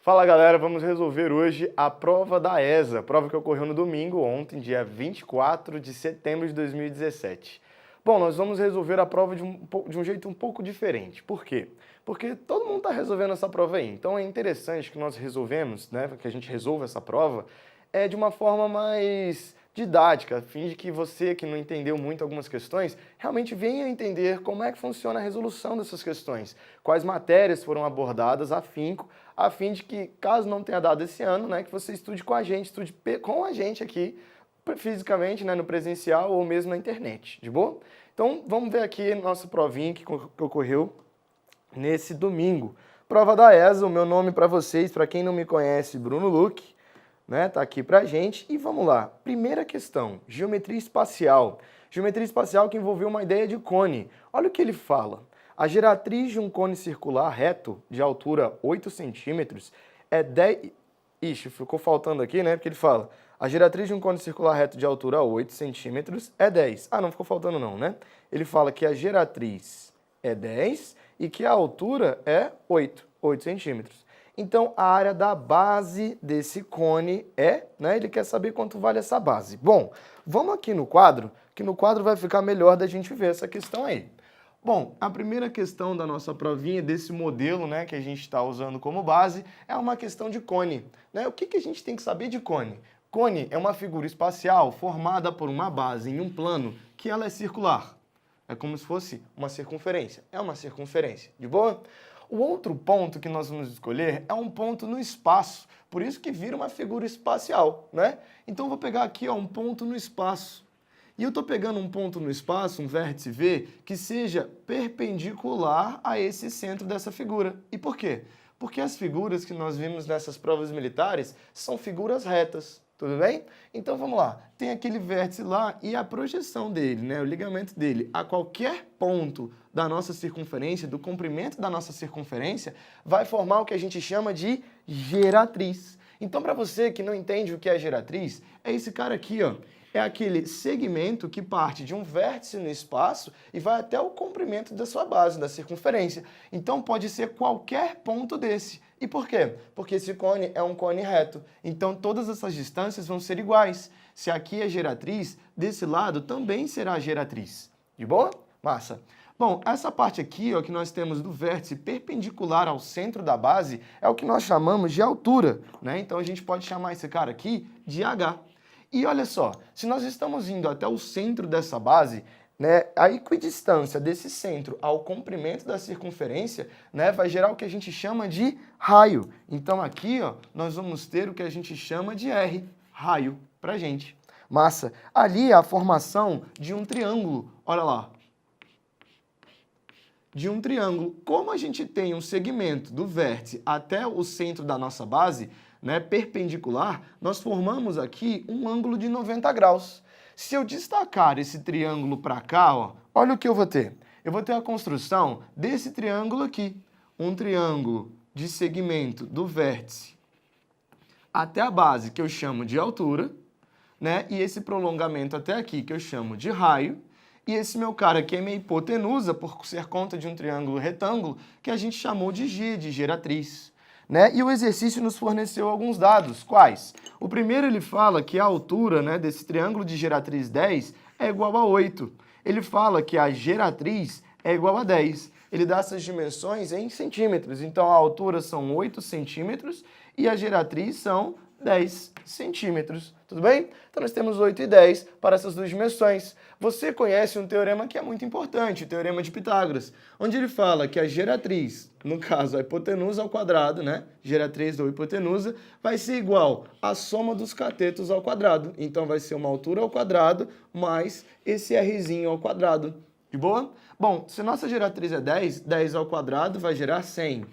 Fala galera, vamos resolver hoje a prova da ESA, prova que ocorreu no domingo, ontem, dia 24 de setembro de 2017. Bom, nós vamos resolver a prova de um jeito um pouco diferente. Por quê? Porque todo mundo está resolvendo essa prova aí, então é interessante que nós resolvemos, né, que a gente resolva essa prova de uma forma mais didática, a fim de que você que não entendeu muito algumas questões, realmente venha entender como é que funciona a resolução dessas questões, quais matérias foram abordadas a fim de que, caso não tenha dado esse ano, né, que você estude com a gente, estude com a gente aqui, fisicamente, né, no presencial ou mesmo na internet, de boa? Então, vamos ver aqui a nossa provinha que ocorreu nesse domingo. Prova da ESA, o meu nome para vocês, para quem não me conhece, Bruno Luque, né, tá aqui pra gente. E vamos lá. Primeira questão, geometria espacial. Geometria espacial que envolveu uma ideia de cone. Olha o que ele fala. A geratriz de um cone circular reto de altura 8 centímetros é 10... Ixi, ficou faltando aqui, né? Porque ele fala, a geratriz de um cone circular reto de altura 8 centímetros é 10. Ah, não ficou faltando não, né? Ele fala que a geratriz é 10 e que a altura é 8 centímetros. Então, a área da base desse cone né? Ele quer saber quanto vale essa base. Bom, vamos aqui no quadro, que no quadro vai ficar melhor da gente ver essa questão aí. Bom, a primeira questão da nossa provinha, desse modelo, né, que a gente está usando como base, é uma questão de cone, né? O que a gente tem que saber de cone? Cone é uma figura espacial formada por uma base em um plano que ela é circular. É como se fosse uma circunferência. É uma circunferência. De boa? O outro ponto que nós vamos escolher é um ponto no espaço, por isso que vira uma figura espacial, né? Então, eu vou pegar aqui, ó, um ponto no espaço. E eu estou pegando um ponto no espaço, um vértice V, que seja perpendicular a esse centro dessa figura. E por quê? Porque as figuras que nós vimos nessas provas militares são figuras retas. Tudo bem? Então vamos lá. Tem aquele vértice lá e a projeção dele, né, o ligamento dele, a qualquer ponto da nossa circunferência, do comprimento da nossa circunferência, vai formar o que a gente chama de geratriz. Então, para você que não entende o que é geratriz, é esse cara aqui, ó. É aquele segmento que parte de um vértice no espaço e vai até o comprimento da sua base, da circunferência. Então, pode ser qualquer ponto desse. E por quê? Porque esse cone é um cone reto. Então, todas essas distâncias vão ser iguais. Se aqui é geratriz, desse lado também será geratriz. De boa? Massa. Bom, essa parte aqui, ó, que nós temos do vértice perpendicular ao centro da base é o que nós chamamos de altura, né? Então, a gente pode chamar esse cara aqui de H. E olha só, se nós estamos indo até o centro dessa base, né, a equidistância desse centro ao comprimento da circunferência, né, vai gerar o que a gente chama de raio. Então aqui, ó, nós vamos ter o que a gente chama de R, raio, pra gente. Massa. Ali é a formação de um triângulo. Olha lá. De um triângulo. Como a gente tem um segmento do vértice até o centro da nossa base, né, perpendicular, nós formamos aqui um ângulo de 90 graus. Se eu destacar esse triângulo para cá, ó, olha o que eu vou ter. Eu vou ter a construção desse triângulo aqui. Um triângulo de segmento do vértice até a base, que eu chamo de altura, né, e esse prolongamento até aqui, que eu chamo de raio. E esse meu cara aqui é minha hipotenusa, por ser conta de um triângulo retângulo, que a gente chamou de G, de geratriz. Né? E o exercício nos forneceu alguns dados. Quais? O primeiro, ele fala que a altura, né, desse triângulo de geratriz 10 é igual a 8. Ele fala que a geratriz é igual a 10. Ele dá essas dimensões em centímetros. Então, a altura são 8 centímetros e a geratriz são 10 centímetros. Tudo bem? Então, nós temos 8 e 10 para essas duas dimensões. Você conhece um teorema que é muito importante, o teorema de Pitágoras, onde ele fala que a geratriz, no caso a hipotenusa ao quadrado, né? Geratriz ou hipotenusa, vai ser igual à soma dos catetos ao quadrado. Então, vai ser uma altura ao quadrado mais esse Rzinho ao quadrado. De boa? Bom, se nossa geratriz é 10, 10 ao quadrado vai gerar 100.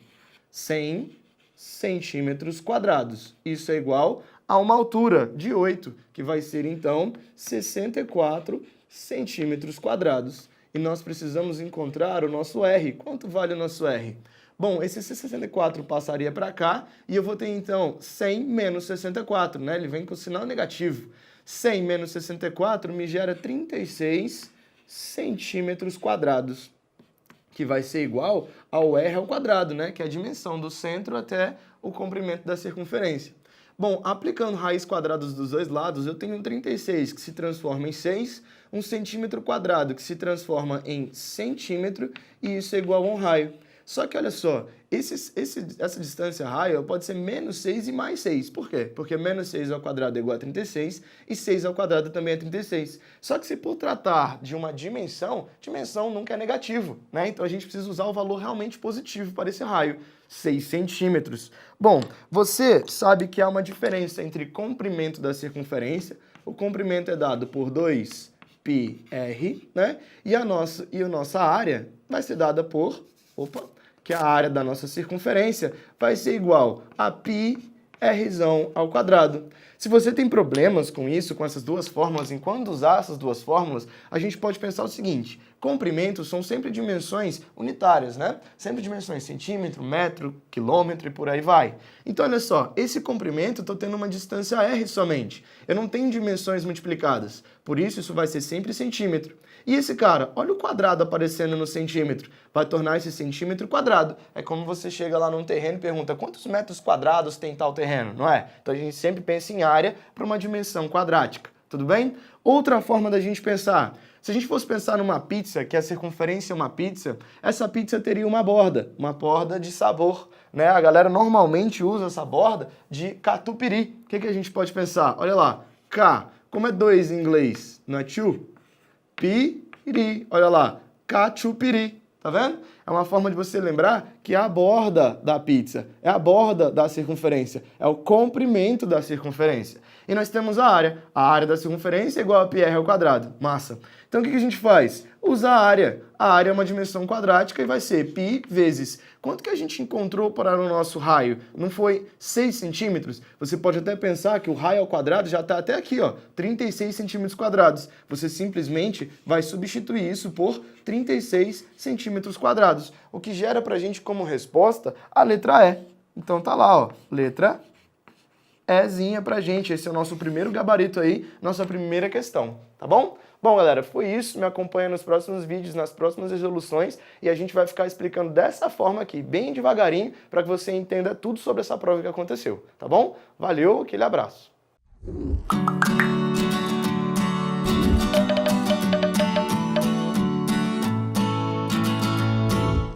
100 centímetros quadrados. Isso é igual a uma altura de 8, que vai ser, então, 64 centímetros quadrados. E nós precisamos encontrar o nosso R. Quanto vale o nosso R? Bom, esse 64 passaria para cá e eu vou ter, então, 100 menos 64, né? Ele vem com o sinal negativo. 100 menos 64 me gera 36 centímetros quadrados. que vai ser igual ao r ao quadrado, né? Que é a dimensão do centro até o comprimento da circunferência. Bom, aplicando raiz quadradas dos dois lados, eu tenho 36, que se transforma em 6, 1 centímetro quadrado, que se transforma em centímetro, e isso é igual a um raio. Só que olha só, essa distância raio pode ser menos 6 e mais 6. Por quê? Porque menos 6 ao quadrado é igual a 36 e 6 ao quadrado também é 36. Só que se por tratar de uma dimensão nunca é negativo, né? Então a gente precisa usar o valor realmente positivo para esse raio, 6 centímetros. Bom, você sabe que há uma diferença entre comprimento da circunferência, o comprimento é dado por 2πr, né? E a nossa área vai ser dada por... que a área da nossa circunferência vai ser igual a πr ao quadrado. Se você tem problemas com isso, com essas duas fórmulas, enquanto usar essas duas fórmulas, a gente pode pensar o seguinte: comprimentos são sempre dimensões unitárias, né? Sempre dimensões centímetro, metro, quilômetro e por aí vai. Então, olha só, esse comprimento eu estou tendo uma distância r somente. Eu não tenho dimensões multiplicadas. Por isso vai ser sempre centímetro. E esse cara, olha o quadrado aparecendo no centímetro. Vai tornar esse centímetro quadrado. É como você chega lá num terreno e pergunta quantos metros quadrados tem tal terreno, não é? Então a gente sempre pensa em área para uma dimensão quadrática, tudo bem? Outra forma da gente pensar, se a gente fosse pensar numa pizza, que a circunferência é uma pizza, essa pizza teria uma borda de sabor, né? A galera normalmente usa essa borda de catupiry. O que a gente pode pensar? Olha lá, K, como é 2 em inglês? Não é two? Piri, olha lá, cachupiri, tá vendo? É uma forma de você lembrar que é a borda da pizza, é a borda da circunferência, é o comprimento da circunferência. E nós temos a área da circunferência é igual a πr ao quadrado, massa. Então o que a gente faz? Usa a área é uma dimensão quadrática e vai ser π vezes... Quanto que a gente encontrou para o nosso raio? Não foi 6 centímetros? Você pode até pensar que o raio ao quadrado já está até aqui, ó, 36 centímetros quadrados. Você simplesmente vai substituir isso por 36 centímetros quadrados, o que gera para a gente como resposta a letra E. Então tá lá, ó, letra Ezinha pra gente. Esse é o nosso primeiro gabarito aí, nossa primeira questão, tá bom? Bom, galera, foi isso. Me acompanha nos próximos vídeos, nas próximas resoluções, e a gente vai ficar explicando dessa forma aqui, bem devagarinho, para que você entenda tudo sobre essa prova que aconteceu, tá bom? Valeu, aquele abraço.